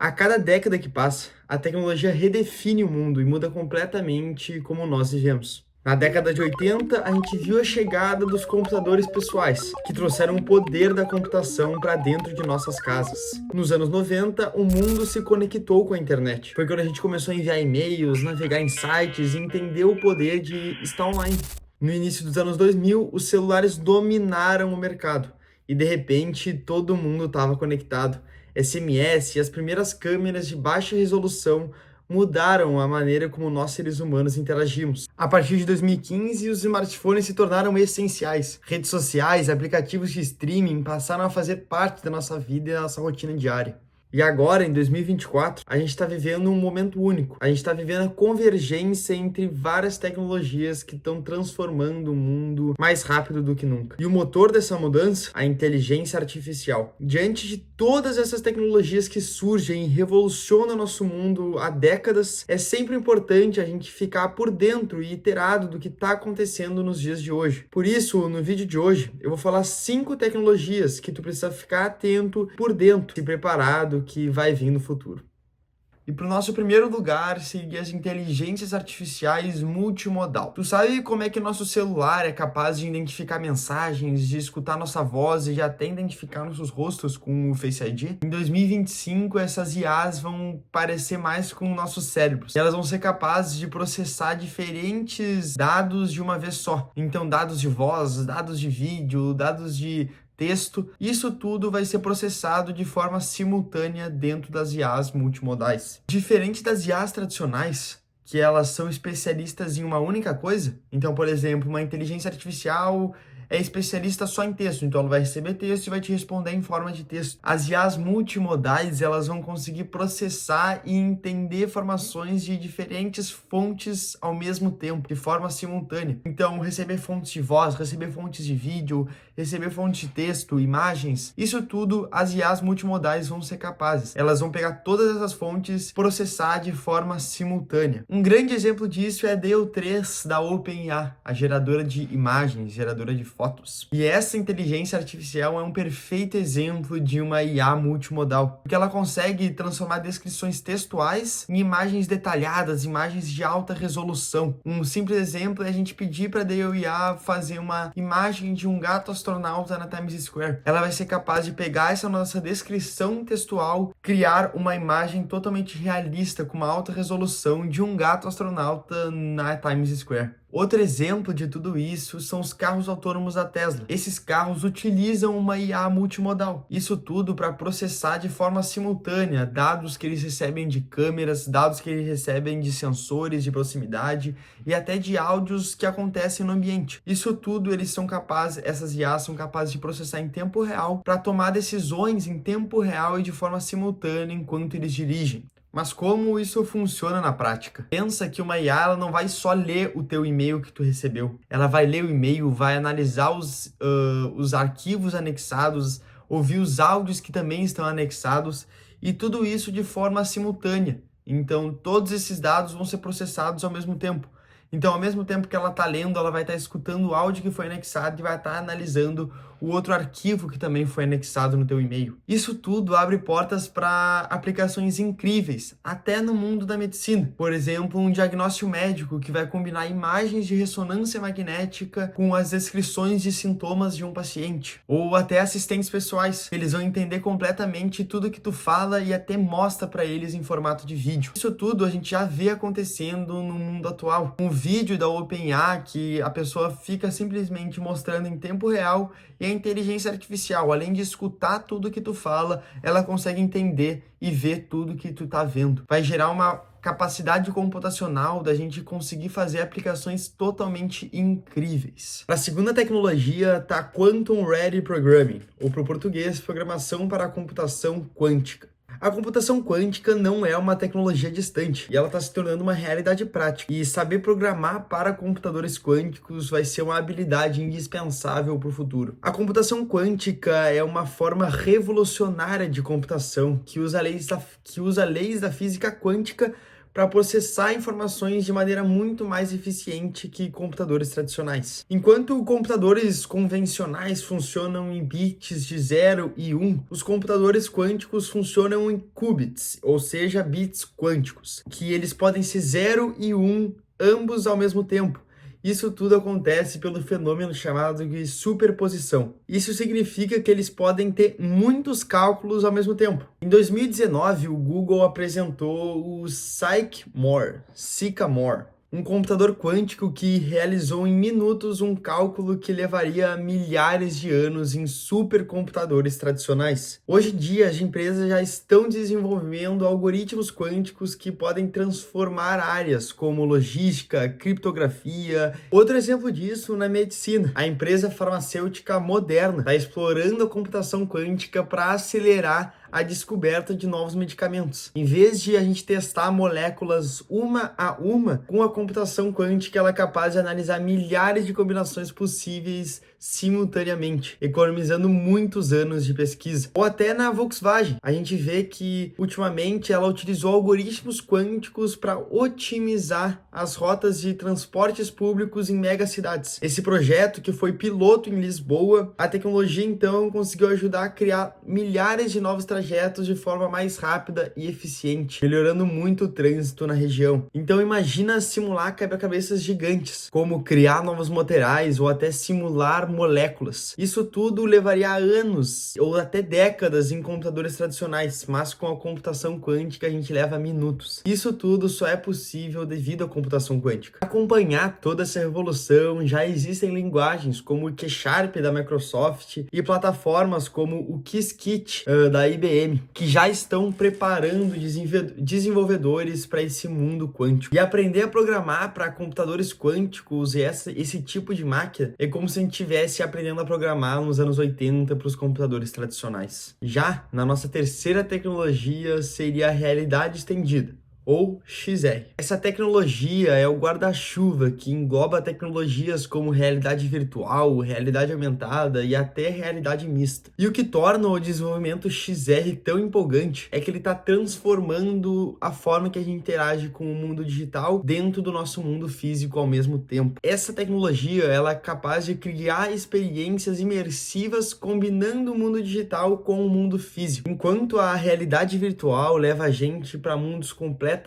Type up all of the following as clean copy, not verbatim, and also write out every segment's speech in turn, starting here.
A cada década que passa, a tecnologia redefine o mundo e muda completamente como nós vivemos. Na década de 80, a gente viu a chegada dos computadores pessoais, que trouxeram o poder da computação para dentro de nossas casas. Nos anos 90, o mundo se conectou com a internet. Foi quando a gente começou a enviar e-mails, navegar em sites e entender o poder de estar online. No início dos anos 2000, os celulares dominaram o mercado e de repente todo mundo estava conectado. SMS e as primeiras câmeras de baixa resolução mudaram a maneira como nós seres humanos interagimos. A partir de 2015, os smartphones se tornaram essenciais. Redes sociais, aplicativos de streaming passaram a fazer parte da nossa vida e da nossa rotina diária. E agora, em 2024, a gente está vivendo um momento único. A gente está vivendo a convergência entre várias tecnologias que estão transformando o mundo mais rápido do que nunca. E o motor dessa mudança, a inteligência artificial. Diante de todas essas tecnologias que surgem e revolucionam nosso mundo há décadas, é sempre importante a gente ficar por dentro e iterado do que está acontecendo nos dias de hoje. Por isso, no vídeo de hoje, eu vou falar 5 tecnologias que tu precisa ficar atento por dentro e preparado que vai vir no futuro. E para o nosso primeiro lugar, seria as inteligências artificiais multimodal. Tu sabe como é que nosso celular é capaz de identificar mensagens, de escutar nossa voz e de até identificar nossos rostos com o Face ID? Em 2025, essas IAs vão parecer mais com nossos cérebros. E elas vão ser capazes de processar diferentes dados de uma vez só. Então, dados de voz, dados de vídeo, dados de texto, isso tudo vai ser processado de forma simultânea dentro das IAs multimodais. Diferente das IAs tradicionais, que elas são especialistas em uma única coisa, então, por exemplo, uma inteligência artificial é especialista só em texto, então ela vai receber texto e vai te responder em forma de texto. As IAs multimodais, elas vão conseguir processar e entender informações de diferentes fontes ao mesmo tempo, de forma simultânea. Então, receber fontes de voz, receber fontes de vídeo, receber fontes de texto, imagens, isso tudo as IAs multimodais vão ser capazes. Elas vão pegar todas essas fontes, processar de forma simultânea. Um grande exemplo disso é a DALL-E da OpenAI, a geradora de imagens, geradora de fotos. E essa inteligência artificial é um perfeito exemplo de uma IA multimodal, porque ela consegue transformar descrições textuais em imagens detalhadas, imagens de alta resolução. Um simples exemplo é a gente pedir para a DALL-E fazer uma imagem de um gato astronauta na Times Square. Ela vai ser capaz de pegar essa nossa descrição textual, criar uma imagem totalmente realista, com uma alta resolução de um gato astronauta na Times Square. Outro exemplo de tudo isso são os carros autônomos da Tesla. Esses carros utilizam uma IA multimodal. Isso tudo para processar de forma simultânea dados que eles recebem de câmeras, dados que eles recebem de sensores de proximidade e até de áudios que acontecem no ambiente. Isso tudo essas IAs são capazes de processar em tempo real para tomar decisões em tempo real e de forma simultânea enquanto eles dirigem. Mas como isso funciona na prática? Pensa que uma IA ela não vai só ler o teu e-mail que tu recebeu. Ela vai ler o e-mail, vai analisar os arquivos anexados, ouvir os áudios que também estão anexados e tudo isso de forma simultânea. Então, todos esses dados vão ser processados ao mesmo tempo. Então, ao mesmo tempo que ela está lendo, ela vai estar escutando o áudio que foi anexado e vai estar analisando o outro arquivo que também foi anexado no teu e-mail. Isso tudo abre portas para aplicações incríveis, até no mundo da medicina. Por exemplo, um diagnóstico médico que vai combinar imagens de ressonância magnética com as descrições de sintomas de um paciente. Ou até assistentes pessoais. Eles vão entender completamente tudo que tu fala e até mostra para eles em formato de vídeo. Isso tudo a gente já vê acontecendo no mundo atual. Um vídeo da OpenAI que a pessoa fica simplesmente mostrando em tempo real e a inteligência artificial, além de escutar tudo que tu fala, ela consegue entender e ver tudo que tu tá vendo. Vai gerar uma capacidade computacional da gente conseguir fazer aplicações totalmente incríveis. Para a segunda tecnologia tá Quantum Ready Programming, ou para o português, programação para a computação quântica. A computação quântica não é uma tecnologia distante e ela está se tornando uma realidade prática. E saber programar para computadores quânticos vai ser uma habilidade indispensável para o futuro. A computação quântica é uma forma revolucionária de computação que usa leis da física quântica para processar informações de maneira muito mais eficiente que computadores tradicionais. Enquanto computadores convencionais funcionam em bits de 0 e 1, os computadores quânticos funcionam em qubits, ou seja, bits quânticos, que eles podem ser 0 e 1 ambos ao mesmo tempo. Isso tudo acontece pelo fenômeno chamado de superposição. Isso significa que eles podem ter muitos cálculos ao mesmo tempo. Em 2019, o Google apresentou o Sycamore, um computador quântico que realizou em minutos um cálculo que levaria milhares de anos em supercomputadores tradicionais. Hoje em dia, as empresas já estão desenvolvendo algoritmos quânticos que podem transformar áreas como logística, criptografia. Outro exemplo disso na medicina. A empresa farmacêutica Moderna está explorando a computação quântica para acelerar a descoberta de novos medicamentos. Em vez de a gente testar moléculas uma a uma, com a computação quântica ela é capaz de analisar milhares de combinações possíveis simultaneamente, economizando muitos anos de pesquisa. Ou até na Volkswagen, a gente vê que ultimamente ela utilizou algoritmos quânticos para otimizar as rotas de transportes públicos em megacidades. Esse projeto, que foi piloto em Lisboa, a tecnologia então conseguiu ajudar a criar milhares de novos trajetos de forma mais rápida e eficiente, melhorando muito o trânsito na região. Então imagina simular quebra-cabeças gigantes, como criar novos materiais ou até simular moléculas. Isso tudo levaria anos ou até décadas em computadores tradicionais, mas com a computação quântica a gente leva minutos. Isso tudo só é possível devido à computação quântica. Para acompanhar toda essa revolução, já existem linguagens como o C# da Microsoft e plataformas como o Qiskit da IBM, que já estão preparando desenvolvedores para esse mundo quântico. E aprender a programar para computadores quânticos e esse tipo de máquina é como se a gente estivesse aprendendo a programar nos anos 80 para os computadores tradicionais. Já na nossa terceira tecnologia seria a realidade estendida, ou XR. Essa tecnologia é o guarda-chuva que engloba tecnologias como realidade virtual, realidade aumentada e até realidade mista. E o que torna o desenvolvimento XR tão empolgante é que ele está transformando a forma que a gente interage com o mundo digital dentro do nosso mundo físico ao mesmo tempo. Essa tecnologia ela é capaz de criar experiências imersivas combinando o mundo digital com o mundo físico, enquanto a realidade virtual leva a gente para mundos completamente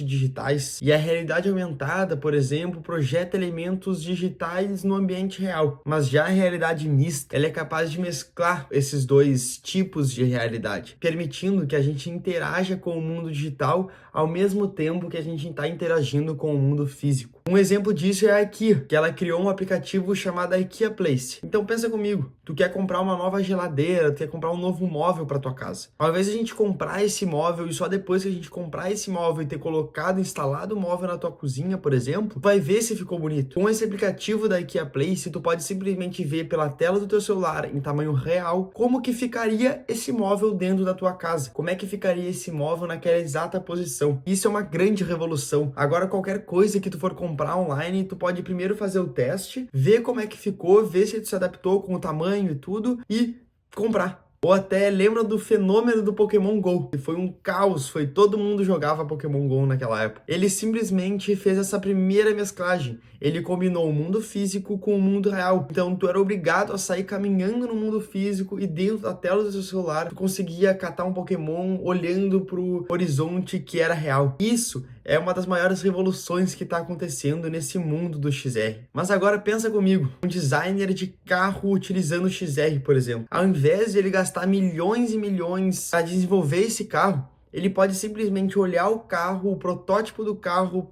digitais e a realidade aumentada, por exemplo, projeta elementos digitais no ambiente real. Mas já a realidade mista, ela é capaz de mesclar esses dois tipos de realidade, permitindo que a gente interaja com o mundo digital ao mesmo tempo que a gente está interagindo com o mundo físico. Um exemplo disso é a IKEA, que ela criou um aplicativo chamado IKEA Place. Então pensa comigo, tu quer comprar uma nova geladeira, tu quer comprar um novo móvel para tua casa. Ao invés de a gente comprar esse móvel e só depois que a gente comprar esse móvel e ter instalado o móvel na tua cozinha, por exemplo, vai ver se ficou bonito. Com esse aplicativo da IKEA Place, tu pode simplesmente ver pela tela do teu celular, em tamanho real, como que ficaria esse móvel dentro da tua casa. Como é que ficaria esse móvel naquela exata posição. Isso é uma grande revolução. Agora, qualquer coisa que tu for comprar online, tu pode primeiro fazer o teste, ver como é que ficou, ver se tu se adaptou com o tamanho e tudo, e comprar. Ou até lembra do fenômeno do Pokémon GO, que foi um caos, todo mundo jogava Pokémon GO naquela época. Ele simplesmente fez essa primeira mesclagem. Ele combinou o mundo físico com o mundo real. Então tu era obrigado a sair caminhando no mundo físico e dentro da tela do seu celular tu conseguia catar um Pokémon olhando pro horizonte que era real. Isso é uma das maiores revoluções que está acontecendo nesse mundo do XR. Mas agora pensa comigo, um designer de carro utilizando o XR, por exemplo. Ao invés de ele gastar milhões e milhões a desenvolver esse carro, ele pode simplesmente olhar o carro, o protótipo do carro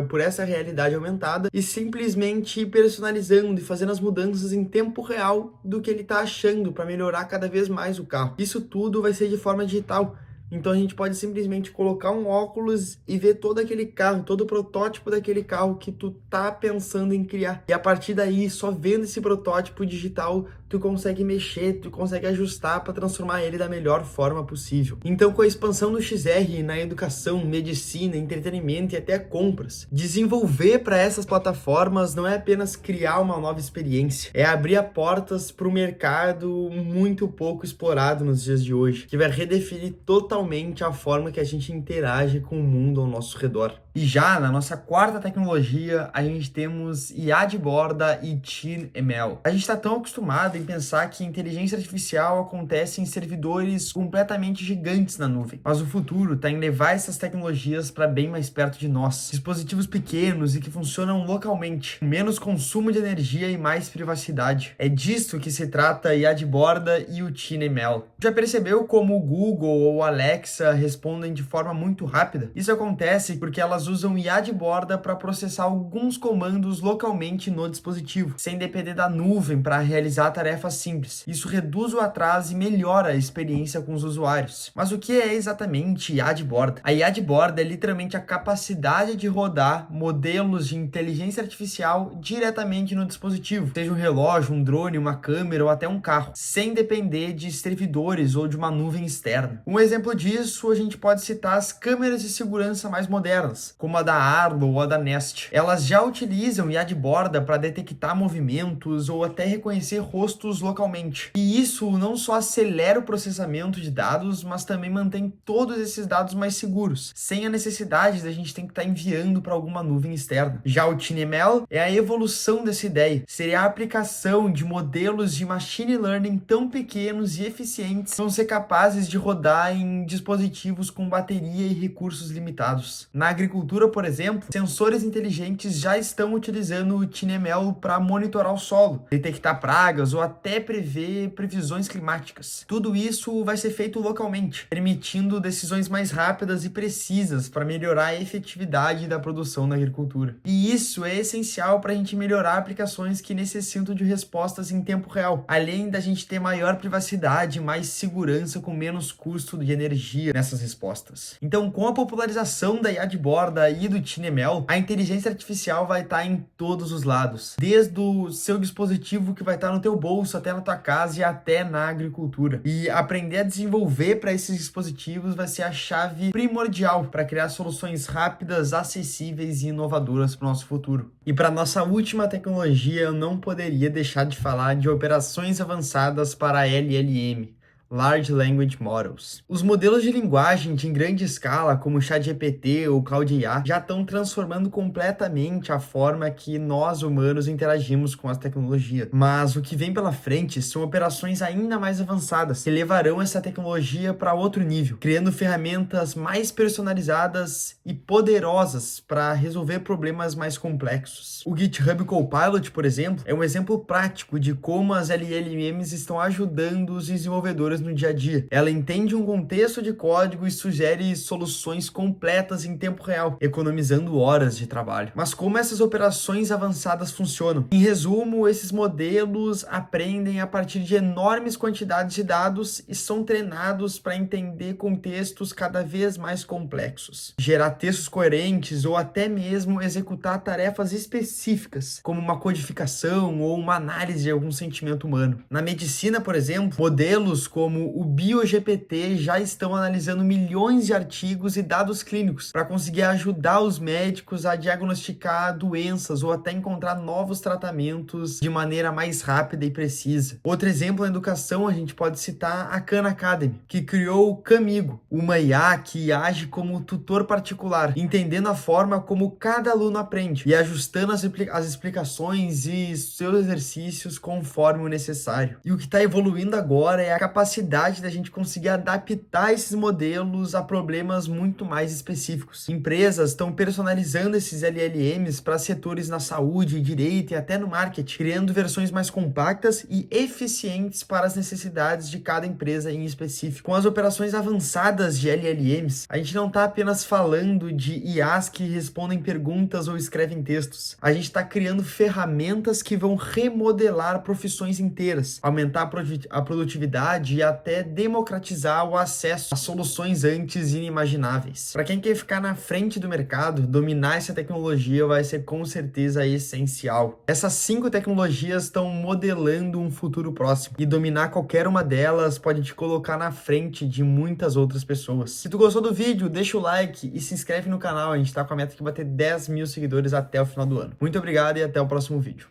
por essa realidade aumentada e simplesmente ir personalizando e fazendo as mudanças em tempo real do que ele está achando para melhorar cada vez mais o carro. Isso tudo vai ser de forma digital. Então a gente pode simplesmente colocar um óculos e ver todo aquele carro, todo o protótipo daquele carro que tu tá pensando em criar. E a partir daí, só vendo esse protótipo digital, tu consegue mexer, tu consegue ajustar para transformar ele da melhor forma possível. Então, com a expansão do XR na educação, medicina, entretenimento e até compras, desenvolver para essas plataformas não é apenas criar uma nova experiência, é abrir portas para um mercado muito pouco explorado nos dias de hoje, que vai redefinir totalmente totalmente a forma que a gente interage com o mundo ao nosso redor. E já na nossa quarta tecnologia, a gente temos IA de borda e TinnML. A gente está tão acostumado em pensar que inteligência artificial acontece em servidores completamente gigantes na nuvem, mas o futuro está em levar essas tecnologias para bem mais perto de nós. Dispositivos pequenos e que funcionam localmente, com menos consumo de energia e mais privacidade. É disso que se trata a IA de borda e o TinnML. Já percebeu como o Google ou o Alexa respondem de forma muito rápida? Isso acontece porque elas usam IA de borda para processar alguns comandos localmente no dispositivo, sem depender da nuvem para realizar tarefas simples. Isso reduz o atraso e melhora a experiência com os usuários. Mas o que é exatamente IA de borda? A IA de borda é literalmente a capacidade de rodar modelos de inteligência artificial diretamente no dispositivo, seja um relógio, um drone, uma câmera ou até um carro, sem depender de servidores ou de uma nuvem externa. Um exemplo disso, a gente pode citar as câmeras de segurança mais modernas, como a da Arlo ou a da Nest. Elas já utilizam IA de borda para detectar movimentos ou até reconhecer rostos localmente. E isso não só acelera o processamento de dados, mas também mantém todos esses dados mais seguros, sem a necessidade da gente ter que estar enviando para alguma nuvem externa. Já o TinnML é a evolução dessa ideia. Seria a aplicação de modelos de machine learning tão pequenos e eficientes que vão ser capazes de rodar em dispositivos com bateria e recursos limitados. Na agricultura, por exemplo, sensores inteligentes já estão utilizando o TinnML para monitorar o solo, detectar pragas ou até prever previsões climáticas. Tudo isso vai ser feito localmente, permitindo decisões mais rápidas e precisas para melhorar a efetividade da produção na agricultura. E isso é essencial para a gente melhorar aplicações que necessitam de respostas em tempo real, além da gente ter maior privacidade e mais segurança com menos custo de energia nessas respostas. Então, com a popularização da IA de borda e do TinnML, a inteligência artificial vai estar em todos os lados, desde o seu dispositivo que vai estar no teu bolso até na tua casa e até na agricultura. E aprender a desenvolver para esses dispositivos vai ser a chave primordial para criar soluções rápidas, acessíveis e inovadoras para o nosso futuro. E para nossa última tecnologia, eu não poderia deixar de falar de operações avançadas para LLM. Large Language Models. Os modelos de linguagem de grande escala, como o ChatGPT ou Claude IA, já estão transformando completamente a forma que nós, humanos, interagimos com as tecnologias. Mas o que vem pela frente são operações ainda mais avançadas, que levarão essa tecnologia para outro nível, criando ferramentas mais personalizadas e poderosas para resolver problemas mais complexos. O GitHub Copilot, por exemplo, é um exemplo prático de como as LLMs estão ajudando os desenvolvedores no dia a dia. Ela entende um contexto de código e sugere soluções completas em tempo real, economizando horas de trabalho. Mas como essas operações avançadas funcionam? Em resumo, esses modelos aprendem a partir de enormes quantidades de dados e são treinados para entender contextos cada vez mais complexos, gerar textos coerentes ou até mesmo executar tarefas específicas, como uma codificação ou uma análise de algum sentimento humano. Na medicina, por exemplo, modelos como o BioGPT já estão analisando milhões de artigos e dados clínicos para conseguir ajudar os médicos a diagnosticar doenças ou até encontrar novos tratamentos de maneira mais rápida e precisa. Outro exemplo na educação, a gente pode citar a Khan Academy, que criou o Kamigo, uma IA que age como tutor particular, entendendo a forma como cada aluno aprende e ajustando as explicações e seus exercícios conforme o necessário. E o que está evoluindo agora é a capacidade da gente conseguir adaptar esses modelos a problemas muito mais específicos. Empresas estão personalizando esses LLMs para setores na saúde, direito e até no marketing, criando versões mais compactas e eficientes para as necessidades de cada empresa em específico. Com as operações avançadas de LLMs, a gente não está apenas falando de IAs que respondem perguntas ou escrevem textos. A gente está criando ferramentas que vão remodelar profissões inteiras, aumentar a produtividade e até democratizar o acesso a soluções antes inimagináveis. Para quem quer ficar na frente do mercado, dominar essa tecnologia vai ser com certeza essencial. Essas 5 tecnologias estão modelando um futuro próximo e dominar qualquer uma delas pode te colocar na frente de muitas outras pessoas. Se tu gostou do vídeo, deixa o like e se inscreve no canal. A gente tá com a meta de bater 10 mil seguidores até o final do ano. Muito obrigado e até o próximo vídeo.